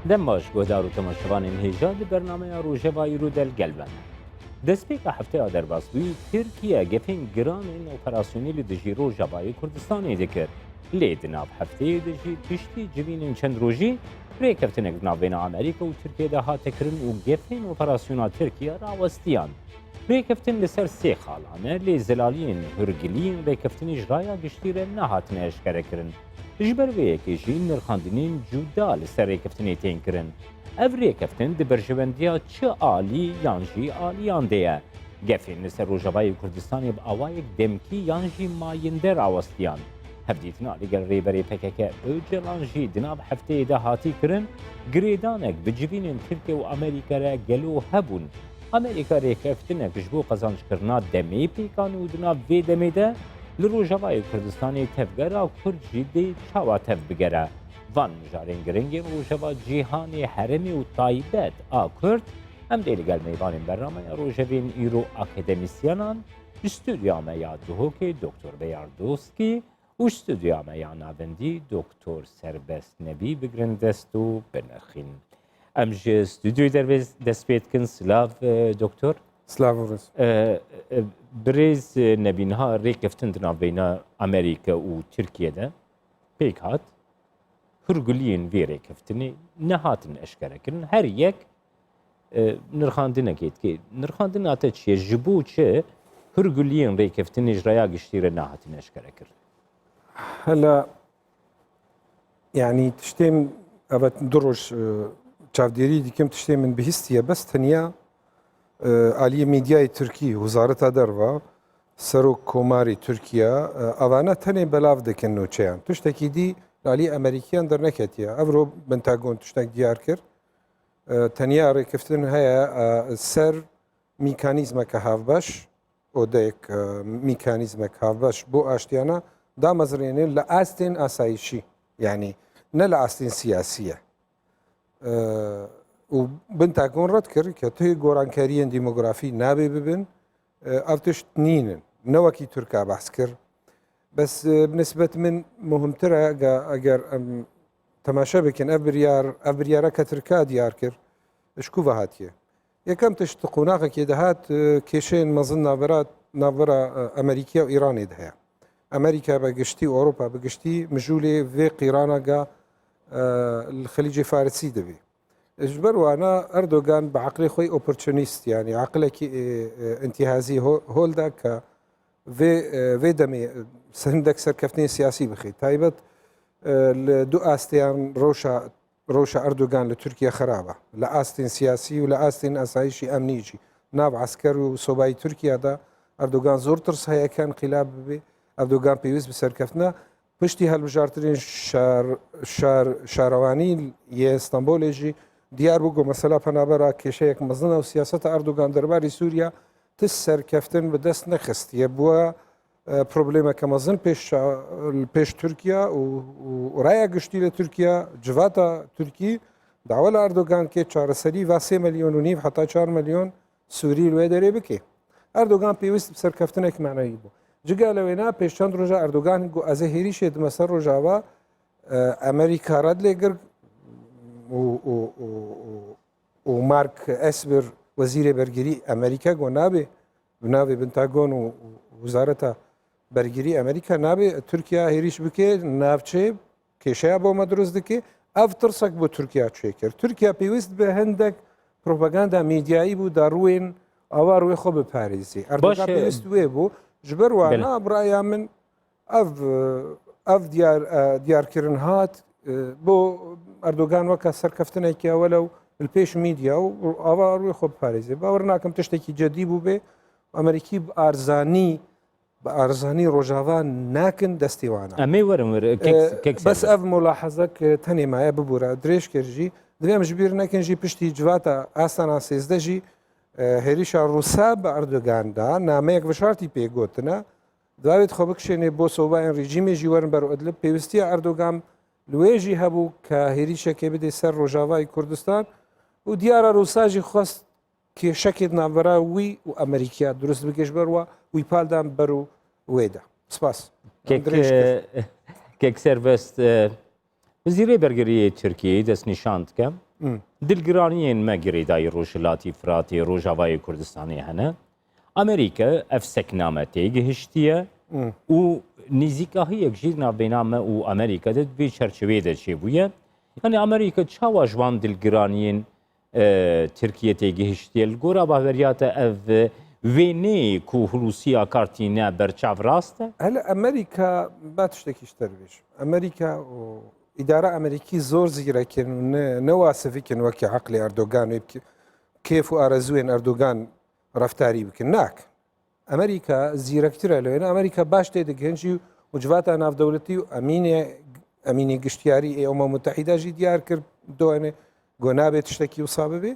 دەمباش گۆدار و تەماشەوانên هێژا li bernameya Rojeva îro delgelben. Destpêka hefteya derbasbûyî Tirkiye gefên giranên operasyonî li dijî Rojavayê Kurdistanê dikir. Lê di nav hefteyê de jî piştî civînên çend rojî rêkeftinek di navbêna Amerîka û Tirkiyeyê hate kirin û gefên operasyona Tirkiye rawestiyan. Rêkeftin li ser sê xalane lê zilaliyên hûrgiliyên rêkeftinê ji raya giştî re nehatine eşkerekirin. Ji ber vê yekê jî nirxandinên cuda li ser rêkeftinê tên kirin. Ev rêkeftin di berjevendiya çi alî yan jî aliyan de ye. Gefên li ser Rojavayê Kurdistanê bi awayek demkî yan jî mayînde rawestiyan. Hevdîtina lêgel rêberê PKK Öcalan jî di nav hefteyê de hatî kirin, girêdanek bi civînên Tirkiye û Amerîka re gelo hebûn. Amerîka rêkeftinek ji bo qezançkirina demê pêkanî û di nav vê demê de li Rojavayê Kurdistanê tevgera Kurd jî dê çawa tev bigere. Van mijarên giringên Rojava cîhanê heremê û taybet a Kurd em dê li gel mêvanên bernameya Rojevên îro akademisyenan ji stûdyoya me ya Duhokê Dr. Beyar Doskî û ji stûdyoya me ya navendî Dr. Serbest Nebî bigirin dest û binirxîn. Em ji stûdyoyê dervê dest pê dikin. Silav doktor. Silav oros. Birêz nebînha rêkeftin di navbêna Amerîka û Tirkiyeyê pêk hat. Hûrgiliyên vê rêkeftinê nehatin eşkerekirin. Her yek nirxandinekê dike. Nirxandina te çi ye? Ji bo çi hûrgiliyên rêkeftinê ji raya giştî re nehatin eşkerekir? Hela yani tiştêm evet du roj çavdêrî dikim tiştê min bihîstiye bes teniya aliyê medyayê Tirkî Wizareta Derve Serok Komarê Tirkiye evane tenê belav dikin nûçeyan. Tiştekî dî aliyê Amerîkiyan derneketiye. Ev ro Pentagon tiştek diyar kir. Teniya rêkeftin heye ser mîkanîzmeke havbeş û dek mîkanîzmek havbeş bo aştiyana damezrênê li astên asayişî yani ne li astên siyasî ye. û Pentagon red kir ke tuhê gorankeriyên demografî nabê bibin ev tişt nînin. Ne wekî Tirka behs kir. Bes bi nisbet min muhimtir e eger em temaşe bikin ev biryareke Tirka diyar kir ji ku ve hatiye. Yekem tişt qûnaxekê de hat kêşeyên mezin navbera Amerîkiya û Îranê de heye. Amerîka bi giştî Ewropa bi giştî mijûlê vê qîranaga li Xelîcê Farsî dibê. Ji ber wana Erdogan bi eqlê xwe opportunîst yani eqlekî intîhazî hol da ke vê demê hindek serkeftinên siyasî bixê. Taybet li du asteyan rewşa Erdogan li Tirkiye xerab e. Li astên siyasî û li astên asayişî emnî jî. Nav esker û sobayî Tirkiye de Erdogan zor tirs heye ken xîlab bibe. Erdogan pêwîst bi serkeftina piştî helbijartirên şarewanî yê Stenbolê jî diyar bû ku mesela penabera kêşeyek mezin û siyaseta Erdogan derbarê Sûriya tis serkeftin bi dest nexistiye bûye problemeke mezin pêş Tirkiye û raya giştî li Tirkiye civata Tirkî dawela Erdogan kê çareserî va 3 milyon û nîv heta 4 milyon Sûrî li wê derê bike. Erdogan pêwîst bi serkeftinek menayî bû. Ciga li wêna pêş çend roja Erdogan got ez ê hêrîşê dime ser Rojava Amerîka red lê gir û Mark Esper wezîrê bergirî Amerîka got nabe bi navê Pentagon û Wizareta Bergirî Amerîka nabe Tirkiye hêrîş bike navçe kêşeya boma durust dike ev tirsek bo Tirkiye çêkir. Tirkiye pêwîst bi hindek propaganda medyayî bû da rûyên ava rûyê xwe biparêzî. Erdogan pêwîst wê bû. Ji ber wana biraya min ev diyarkirin hat bo Erdogan weka serkeftinekî welew li pêş medya û ava rûyê xwe biparêzî. Bawer nakim tiştekî cedî bû bê Amerîkî bi arzanî Rojava nakin destê wan. Em ê werin bes ev mulahezek tenê maye bibûre dirêj kir jî divêm ji bîr nekin jî piştî civata astana sêzde jî hêrîşa Rûsa bi Erdogan da nameyek vişartî pê gotine davêt xwe bikişêne bo sobayên rejîmê jî werin ber Idlib pêwistiya Erdogan li wê jî hebû ke hêrîşekê bide ser Rojavayê Kurdistan û diyara Rûsa jî xwest kêşekê navbera wî û Amerîkiya durust bike ji ber we wî paldan ber û wê de. Spas. Kek serbest Wezîrê Bergiriyê Tirkiyeyê destnîşan dike دلگرانیên me girêdayî Rojhilatî Firatê Rojavayê Kurdistanê hene. Amerîka ev sekname tê gihiştiye û nîzîkahiyek jî navbêna me û Amerîka de vê çerçeveyê de çêbûye. Yani Amerîka çawa ji wan dilgiraniyên Tirkiye tê gihiştiye li gora baveriya te ev wêneyê ku Hulusiya kartîne berçav rast e? هلا امريكا ما تشتكي اشتربيش امريكا واداره امريكي زور زيركن نواسفكن وكي عقلي اردوغان ويبكي كيف ارزوين اردوغان رفتاري بكن ناك امريكا زيركتر لوين امريكا باش تدكنجي وجفاتا ناف دولتي اميني قشتياري امم متحده جي ديار كر دوانه گونابه تشتكي وصاببه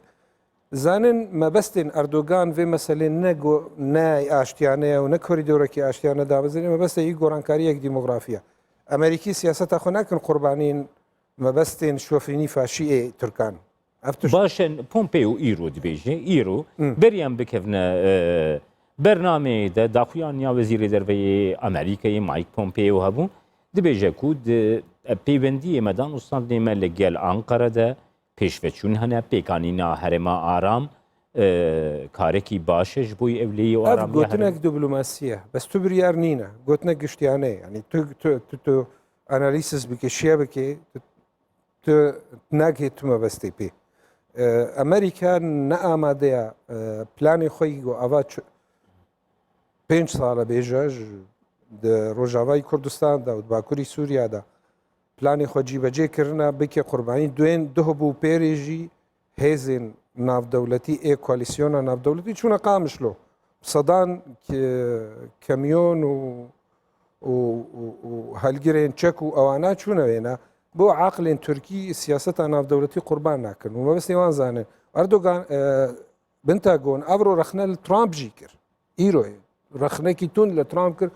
زانن ما بستن اردوغان في مثلا نگو ناي اشتیانه و نه کوریدورکی اشتیانه دابزنی ما بس ای گورانکاری دیموغرافیا امریکی سیاست خو نکن قربانین ما بستن شوفینی فاشی ترکان باشن پومپیو ایرو دبیجه ایرو بریم بکفنه برنامه ده داخویان یا وزیر دروی امریکای مایک پومپیو هبو دبیجه کود پیوندی مدان استان نیمه لگل انقره ده پیشوچون هنه پیکانینا هرما آرام کارکی باشش بوی اولی و آرام گوتنک دیپلماسیه بس تو بریار نینه گوتنک گشتیانه یعنی تو انالیسیس بکی شیه بکی تو نگه تو ما بستی پی امریکا نه آماده پلانی خویی گو آوا 5 ساله بیجاج د روجاوای کردستان دا و باکوری سوریا دا پلانی خو جیبجه کرنا بکی قربانی دوین ده بو پیریجی هیزن ناف دولتی ای کوالیسیون ناف دولتی چون قامش لو صدان کمیون و هلگیرین چک و اوانا چون وینا بو عقل ترکی سیاست ناف دولتی قربان نکن و ما بس نیوان زانه اردوغان بنتاگون ابرو رخنه لترامپ جی کر ایرو رخنه کی تون لترامپ کر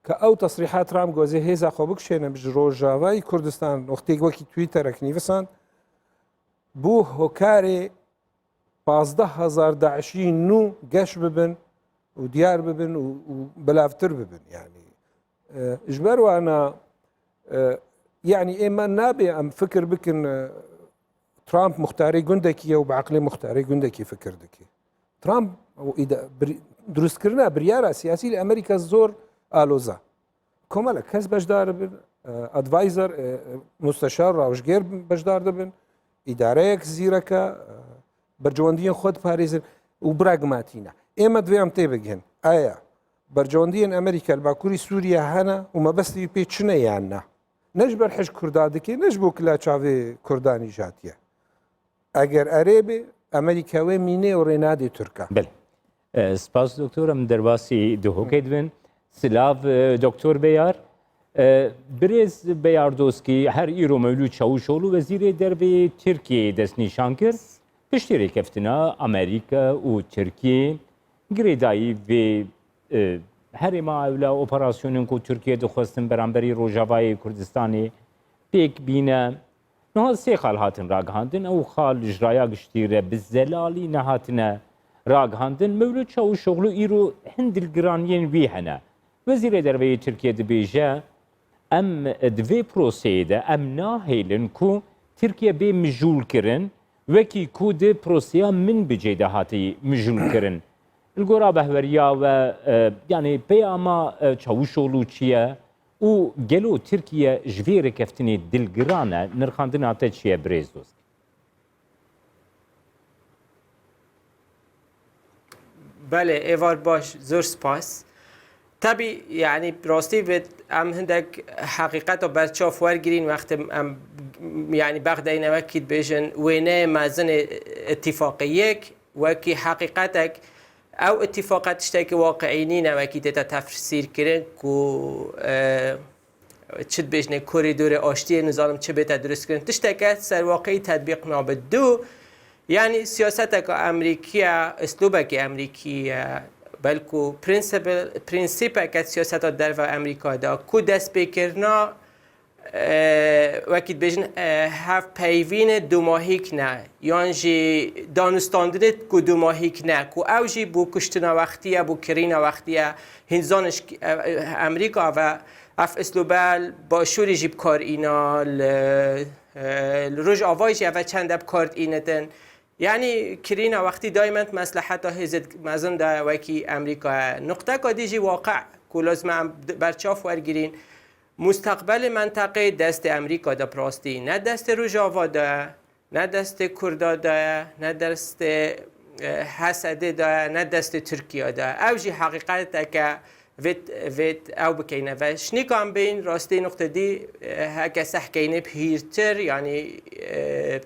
که او تصریحات ترامپ گوزه هیزا خوبک شینه بج روجاوای کردستان وقتی وکی تویتر اکنی وسان بو هکاری 15,000 داعشی نو گش ببن و دیار ببن و بلافتر ببن يعني اجبر وانا يعني اما نابي ام فكر بكن ترامب مختاري جندكي وبعقلي مختاري جندكي فكر دكي ترامب واذا درست كرنا بريارة سياسي لامريكا الزور آلوزا كمالك كاس بجدار بن ادفايزر مستشار راوشگير بجدار دبن اداره زيركا برجواندين خود باريزن وبراغماتينا اما دوام تيبگن ايا برجواندين امريكا الباكوري سوريا هنا وما بس بيتشنا يعني نجبر حج كردادكي نجبو كلا چاوي كرداني جاتيه اگر عربي امريكاوي مينه ورينادي تركا بله سپاس دکتر من درباسی دو کدوین سلاف دکتر بیار برز بیار دوست کی هر ایرو مولود چاوشولو وزیر دربی ترکیه دست نشان کرد پشتری کفتنا امریکا و ترکیه گریدایی و هر ما اولا اپراسیونن کو ترکیه دخواستن برانبری روجاوای کردستانی پیک بینه نه سه خال هاتن راگهاندن او خال اجرایا گشتیره بزلالی نهاتنه راگهاندن مولود چاوشولو ایرو هندل گرانین وی هنه وزیر دربی ترکیه دبیجه ام دوی پروسیده ام ناهیلن کو ترکیه بی مجول کرن وکی کو ده پروسیا من بجیده هاتی مجول کرن الگورا بهوریا و یعنی پیاما چاوشولو چیه و گلو ترکیه جویر کفتنی دلگرانه نرخاندن هاته چیه بریز دوست بله ایوار باش زور سپاس طبی یعنی راستی به ام هندک حقیقت و برچاف ورگیرین وقت ام یعنی بغد این وکید بیشن وینه مازن اتفاقیک وکی حقیقتک او اتفاقات اشتاك واقعينين وكي تفسير كرن كو چد بيجنه كوريدور آشتی نظام چه بهتر درست کردن تشتاك سر واقعي تطبيق نابدو يعني سياستك امريكيه اسلوبك امريكيه بلکو پرینسیپ که سیاست در و امریکا دا کو دست بکرنا وقتی بجن هف پیوین دو ماهیک نه یعنی جی دانستاندنت کو دو ماهیک نه کو اوجی بو کشتنا وقتیه بو کرینا وقتیه هنزانش امریکا و اف اسلوبال با شوری جیب کار اینا الروج آوایش و چند اب کارت اینتن یعنی کرینا وقتی دائما مصلحت هزت مزن دا وکی امریکا نقطه کادیجی واقع کو لازم برچاف ورگیرین مستقبل منطقه دست امریکا دا پراستی نه دست روجاوا دا نه دست کردا دا نه دست حسده دا نه دست ترکیه دا اوجی حقیقت که ویت او بکینه و شنیکام بین راستی نقطه دی هکه سحکینه بهیرتر یعنی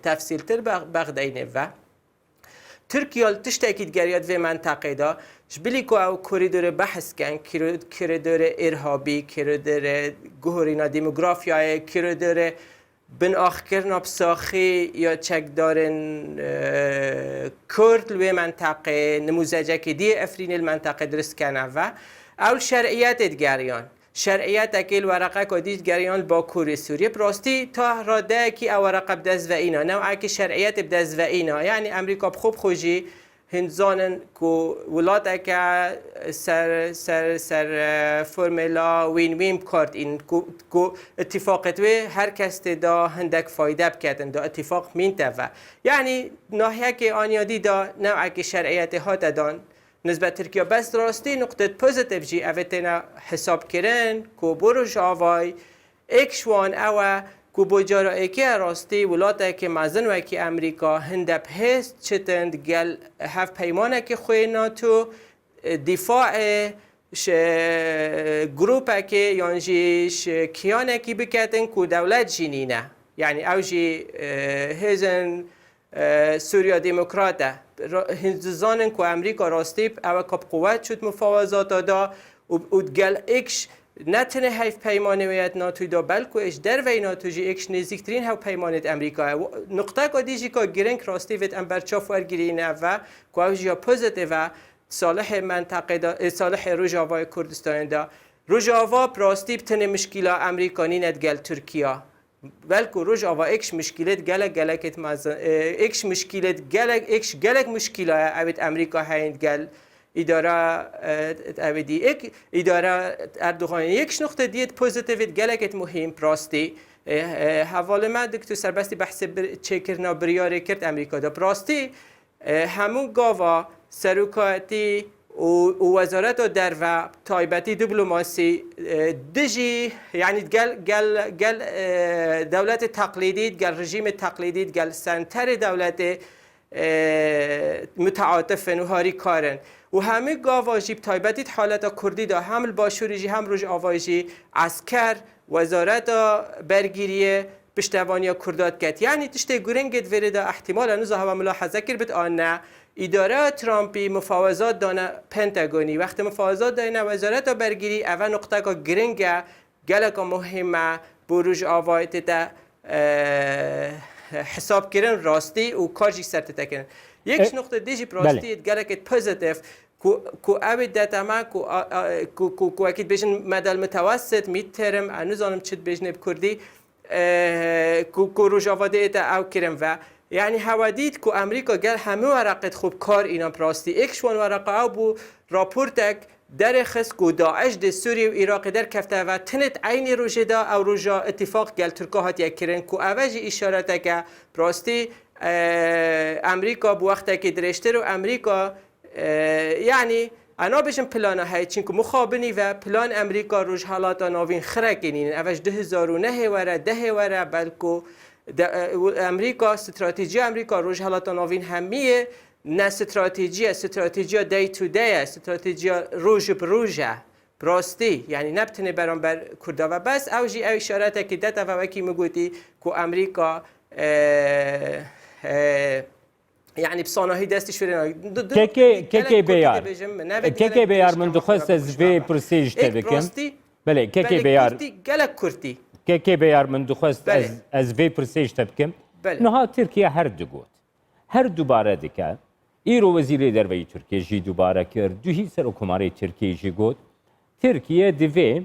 تفصیلتر بغدینه و ترکیه تشتاکید گریاد و منطقه دا جبلی که او کوریدور بحث کن کوریدور ارهابی کوریدور گهورینا دموگرافیای کوریدور بن آخرنا بساخی یا چک دارن کرد لوی منطقه نموزجه که دی افرین المنطقه درست کنه و اول شرعیت ادگریان شرعیت اکیل ورقه کدید گریان با کوری سوریه براستی تا راده کی او ورقه بدز و اینا نوعه که شرعیت بدز و اینا یعنی امریکا بخوب خوشی هنزانن کو ولات که سر فرمولا وین وین کارت این کو اتفاقت و هر کس دا هندک فایده بکردن دا اتفاق مینته و یعنی ناحیه که آنیادی دا نوعه که شرعیت ها دادن نسبت ترکیه بس راستی نقطه پوزیتیو جی اوتنا حساب کردن کو بروج آوای اکشوان او کو بجارا اکی راستی ولاته که مزن و که امریکا هندب هست چتند گل هف پیمانه که خوی ناتو دفاع گروپه که یانجیش کیانه که بکتن کو دولت جینینه یعنی اوجی هزن سوریا دموکراته هندزانن که امریکا راستی او کب قوت شد مفاوضات دا و گل اکش نه تنه هیف پیمانه ویت ناتوی دا بلکه اش در وی ناتو جی اکش نزدیکترین هاو پیمانت امریکا نقطه که دیجی که گرنگ راستی ویت امبرچاف ورگیرینه و که او جیا پوزیته و صالح منطقه دا صالح روجاوا کردستان دا روجاوا راستی بتنه مشکل امریکانی ند گل ترکیه بلکه روجاوا اکش مشکلت گلکت مزن اکش مشکلت گلک مشکل اوید امریکا هایند گل اداره اویدی اداره اردوغان یکش نقطه دیت پوزیتیویت گلکت مهم پراستی حواله ما دکتر سربستی بحث چکرنا بریاره کرد امریکا دا پراستی همون گاوا سروکاتی و وزارت در و تایبتی دیپلماسی دجی یعنی گل دولت تقلیدی گل رژیم تقلیدی گل سنتر دولت متعاطف و هاری کارن و همه گاواجی تایبتی حالت کردی دا هم الباشوریجی هم روج آواجی عسکر وزارت برگیریه پشتوانی کردات کت یعنی تشته گرنگت ورده احتمال انوزا هوا ملاحظه کرد آنه اداره ترامپی مفاوضات دانه پنتاگونی وقتی مفاوضات دانه وزارت برگیری اول نقطه که گرنگه گلک مهمه بروج آوایت تا حساب کردن راستی و کارجی سرت تکن یک نقطه دیجی راستی گلکت پوزیتیو کو اوید دتما کو اکید بجن مدل متوسط میترم انوزانم چت بجنب کردی کو روجاواده تا او کرم و یعنی حوادید که امریکا گل همه ورقت خوب کار اینا پراستی اکشوان ورقه او بو راپورتک در خس که داعش در سوریه و عراق در کفته و تنت عینی روژه دا او روژه اتفاق گل ترکا هات یک کرن که اوجی اشارته که پراستی امریکا بو وقته که درشتر و امریکا یعنی انا بشم پلان های چین که مخابنی و پلان امریکا روژ حالات ناوین خرکنین اوج 2009 وره 10 وره بلکه امریکا استراتژی امریکا روش حالات نوین همیه نه استراتژی دی تو دی استراتژی روز به روزه براستی یعنی نبتنه برانبر کرده و بس اوجی او اشارته که دتا و وکی مگویی که امریکا يعني بصانه دستش فرنا كيكي بيار من دخلت زفي برسيج تبكم بله كيكي بيار قالك كرتي كيكي بيار من دخلت از في برسيج تبكم نها تركيا هر دقوت هر دوباره دكا ايرو وزير دروي تركيا جي دوباره كر دو هي سر حكومت تركيا جي گوت تركيا دوي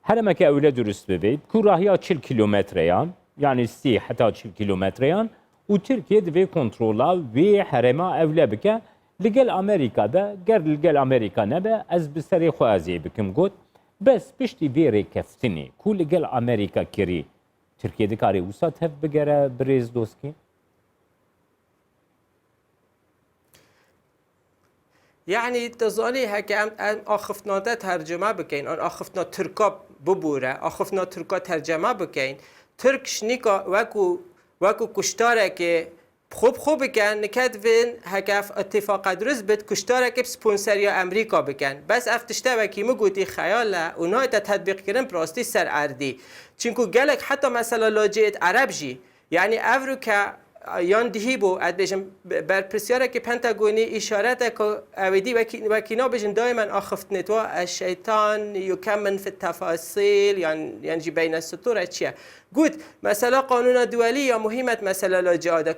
هرمك أولى درست ببيت كوراهيا 40 كيلومتريان يعني سي حتى 40 كيلومتريان وتركيا دفي كنترولا في حرما أولى بك لقل أمريكا دا قال لقل أمريكا نبا أز بسري خوازي بكم قلت بس بشتي بيري كفتني كل لقل أمريكا كري تركيا دكاري وسط هف بقرا بريز دوسكي يعني تظني هكا ام آخفتنا ده ترجمه بکن آن آخفتنا ترکا ببوره آخفتنا ترکا ترجمه بکن ترکش نیکا وکو کشتاره که خوب بکن نکد وین هکف اتفاق درست بد کشتاره که سپونسریا امریکا بکن بس افتشته وکی مگوتی خیاله اونها تا تطبیق کردن پراستی سر اردی چونکو گلک حتی مثلا لاجئت عرب جی یعنی افرو که یان دهی بو اد بجم بر پرسیاره که پنتاگونی اشارت که اویدی وکینا بجن دائما آخفت نتوا الشیطان یکمن فی التفاصیل یعنی جی بین السطور چیه گود مثلا قانون دولی یا مهمت مثلا لاجئاده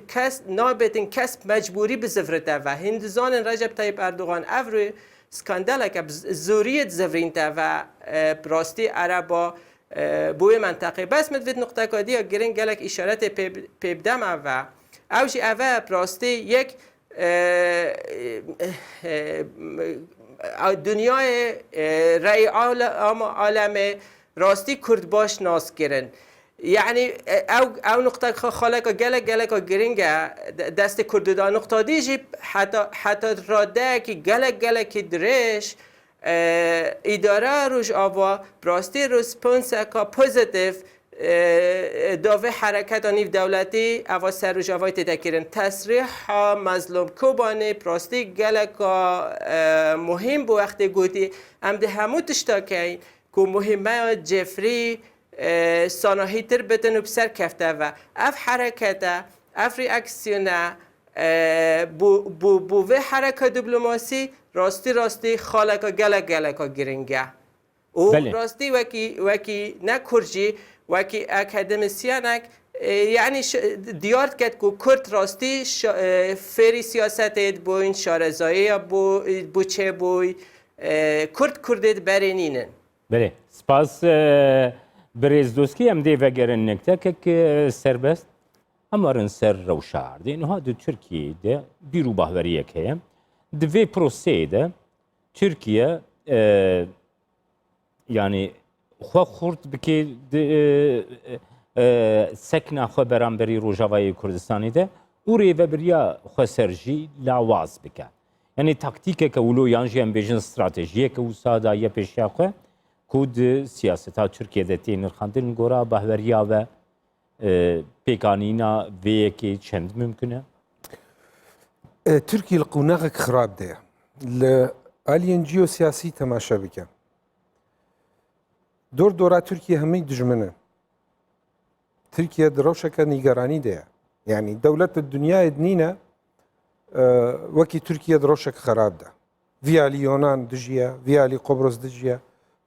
کس نابتن کس مجبوری بزفرته و هندزان رجب طیب اردوغان افرو سکاندال که زوریت زفرینته و براستی عربا بوی منطقه بس مدوید نقطه کادی گرین گلک اشارت پیبدم و اوشی اوه براستی یک دنیای رای عالم راستی کرد باش ناس گرن یعنی او نقطه خالق گلک گرینگه دست کرد دا نقطه دیجی حتی راده که گلک درش اداره روش آوا براستی رسپونس کا پوزیتیو داوه حرکت آنیو دولتی اوا سر روش آوای تدکیرن تصریح ها مظلوم کوبانه براستی گلکا مهم بو وقتی گوتی ام ده همو تشتاکی که مهمه جفری ساناهی تر بتن و بسر کفته و اف حرکت اف ریاکسیونه بو حرکت دیپلماسی راستی خالقا گلکا گرینگه و راستی وکی نکرجی وکی اکادمیسیانک یعنی دیارت کد که کرد راستی فری سیاست بوین شارزایی بو چه بوی کردید برینینن بله سپاس برز دوسکی هم دی وگرن نکته که سربست امرن سر روشار دی اینها دو ترکیه ده بیرو باهوریه که دوی پروسه ده ترکیه yani xwe xurt bike sekna xwe beramberî Rojavayê Kurdistanê de û rêveberiya xwe ser jî lawaz bike. Yani taktîkeke wilo yan jî em bêjin stratejiyeke wisa daye pêşiya xwe ku di siyaseta Tirkiyeyê tê nirxandin gora bahweriya ve pêkanîna vê yekê çend mümkün e? Tirkiye li qûnexek xirab de ye. Li aliyên jîyosiyasî temaşe bike. دور دورا ترکیه همه دجمنه ترکیه دروشکه نیگرانی ده یعنی دولت الدنیا دنینه وکی ترکیه دروشک خراب ده ویالی یونان دجیه ویالی قبرص دجیه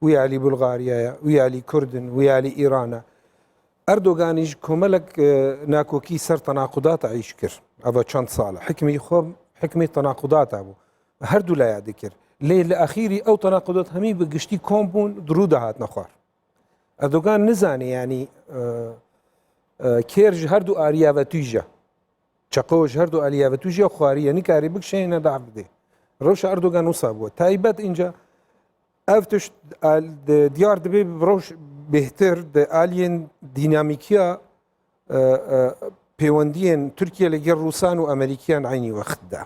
ویالی بلغاریا ویالی کردن ویالی ایران اردوغانیش کملک ناکوکی سر تناقضات عیش کر اوا چند ساله حکمی تناقضات ابو هر دو لا ذکر لیل اخیری او تناقضات همی بگشتی کمبون دروده هات نخوار اردوغان نزانی یعنی کرج هر دو آریا و تویجا چقوش هر دو آریا و تویجا خواری یعنی کاری بکشه اینا ضعف ده روش اردوغان وصاب تایبت اینجا افتش دیار دبی روش بهتر د آلین دینامیکیا پیوندین ترکیه لگر روسان و امریکیان عینی وقت ده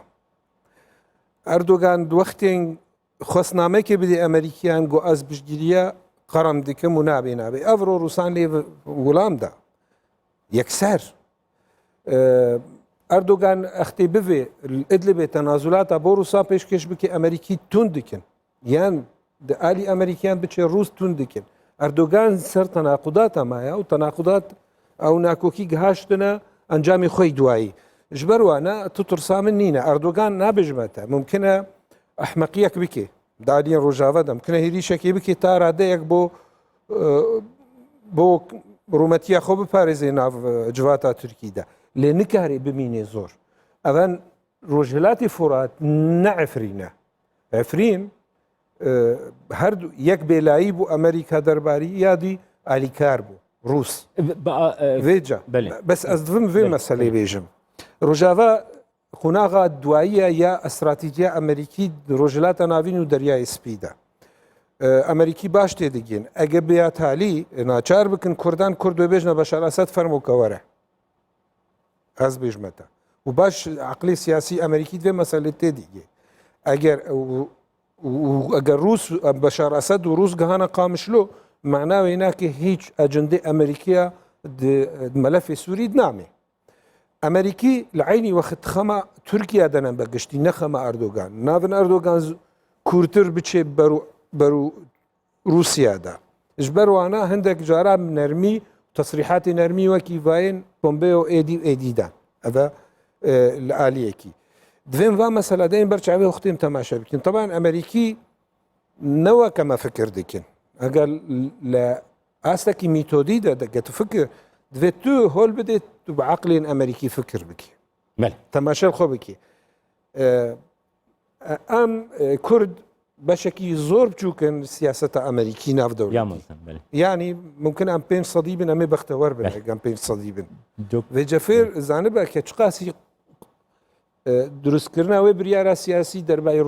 اردوغان وقتین خواستنامه که بده امریکیان گو از بجگیریا قرم دکم و نابی افرو روسان لی غلام ده یکسر اردوغان اختی بوی ادلب تنازلات با روسان پیشکش بکی امریکی تون دکن یعنی ده آلی امریکیان بچه روس تون دکن اردوغان سر تناقضات مایا و تناقضات او ناکوکی گهاشتنا انجام خوی دوایی جبروانا تترسامن نينا اردوغان نابجمته ممكنه احمقيك بكي دالين روجافا ممكنه هيريشكي بكي تارا ديك بو روماتيا خو باريزي ناف جواتا تركي ده لنكاري بميني زور اذن روجلاتي فرات نعفرينا عفرين هەردوو یەک بێلایی بوو ئەمریکا دەرباری یادی ئالیکار بوو ڕووس vêca bes ez divim vê meselê bêjim Rojava qunaxa duayiya ya stratejiya Amerîkî rojhilata navîn û deryayê Spî de Amerîkî baş tê digin ege bêya talî naçar bikin Kurdan Kurd bêjne Beşar Esed fermoke were ez bêjme te û baş eqlê siyasî Amerîkî vê meselê tê digê eger Rûs Beşar Esed û Rûs gihana qamişlo معناه هنا که هیچ اجنده امریکا ملف سوری نامه امریکی لعینی وقت خما ترکیه دنن بگشتی نخما اردوغان ناون اردوغان کورتر بچه برو روسیا دا اجبرو انا هندك جارا نرمي تصريحات نرمي وكي فاين بومبيو ايدي دا هذا الاليكي دوين فا مسألة دين برشعبي وقتين تماشا بكين طبعا امريكي نوا كما فكر ديكين اگر لأسلكي ميثودي ده تفكر دوێت تو هۆڵ بدەیت تو بە عەقلێن ئەمریکی فکر بکە تەماشای خۆ بکە ئەم کورد بەشێکی زۆر بچووکن سیاسەتە ئەمریکی ناودەوڵەتی یعنی ممکن ئەم 5 سەدی بن ئەمێ بەختەوەر بن ئەگەم 5 سەدی بن وێجەفێر زانبە کە چ قاسی دروستکردنەوەی بریارە سیاسی دەربای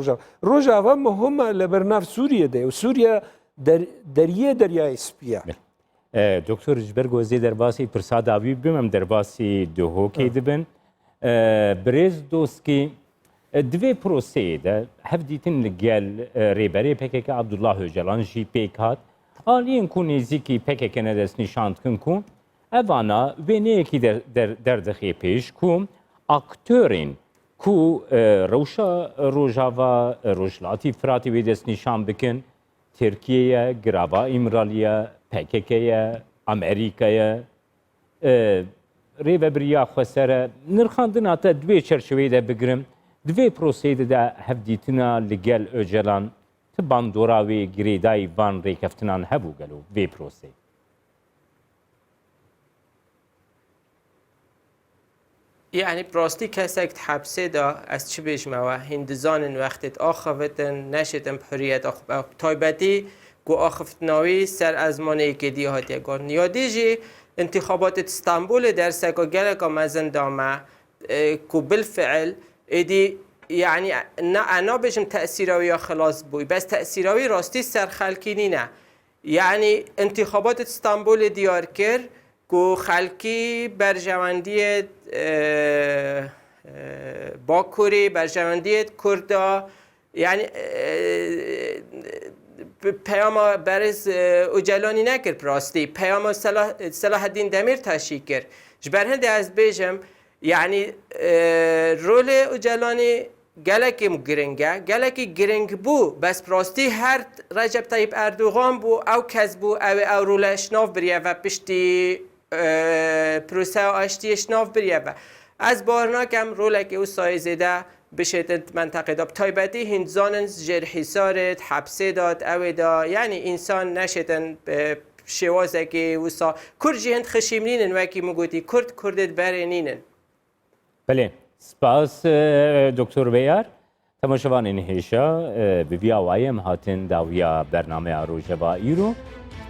ڕۆژاوا مهمە لەبەر ناو سووریەدە و سووریا دەریای سپیە دکتۆر جبەر گۆزێ دەرباسی پرسا داوی بمەم دەرباسی دهۆکەی دبن برێز دۆستکی دوێ پرۆسەیەدا هەفدیتن لەگەل ڕێبەرێ پێکێکە عەبدوڵڵا هۆجەڵان ژی پێک هات ئالیین کو نێزیکی پێکێکە نەدەست نیشاندکن کو ئەڤانە وێنەیەکی دەردەخێ پێش کو ئاکتۆرین کو ڕەوشە ڕۆژاوا ڕۆژهەڵاتی فراتی وێ دەست نیشان بکن ترکیەیە گراڤا ئیمرالیە پێکێکەیە ئەمریکایە ڕێبەبریا خۆسەرە نرخاندناتە دوێ چەرچەوەیدا بگرم دوێ پرۆسەیەدا هەفدیتنە لەگەل ئۆجەلان ت باندۆراوێ گرێدای وان ڕێکەفتنان هەبوو گەلو وێ پرۆسەی يعني براستي كسكت حبسه دا از چی بجمعه هندزان وقتت آخفتن نشتن بحریت تایبتی گو آخفتناوی سر ازمانه که دی هاتی گرن یا دیجی انتخابات استانبول در سکا گلکا مزن دامه کو بالفعل ایدی يعني انا بجم تأثیراوی یا خلاص بوی بس تأثیراوی راستی سر خلکی نه يعني انتخابات استانبول دیار کرد کو خلکی برجواندی باکوری برجواندی کردا یعنی پیام برز اوجلانی نکرد راستی پیام صلاح الدین دمیر تشکیل کرد جبر هند از بیجم یعنی رول اوجلانی گلکی گلکی گرنگ بو بس راستی هر رجب طیب اردوغان بو او کس بو او رولش ناف بریه و پشتی پروسه آشتیش ناف بریه و از بارناکم رولکی او سایزیده بشه منطقه داب تایبتی هندزانن جر حسارت حبسه داد اوه دا یعنی انسان نشدن شوازه که وسا کرجی هند خشیمنینن وکی مگوتی کردت برنینن بله سپاس دکتر بیار تماشاوان هێشە بڤیا وایم هاتن داویا بەرنامەیە ڕۆژەوا ئیرۆ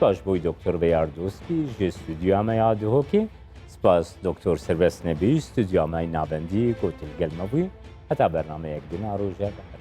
سپاس بۆی دکتۆر بەیاردۆستی ژێ ستودیۆمەیا دهۆکێ سپاس دکتۆر سربەست نەبی ستودیۆمای ناوەندی گۆتلگەلمە بووی هەتا بەرنامەیەک دنا ڕۆژە بەخێر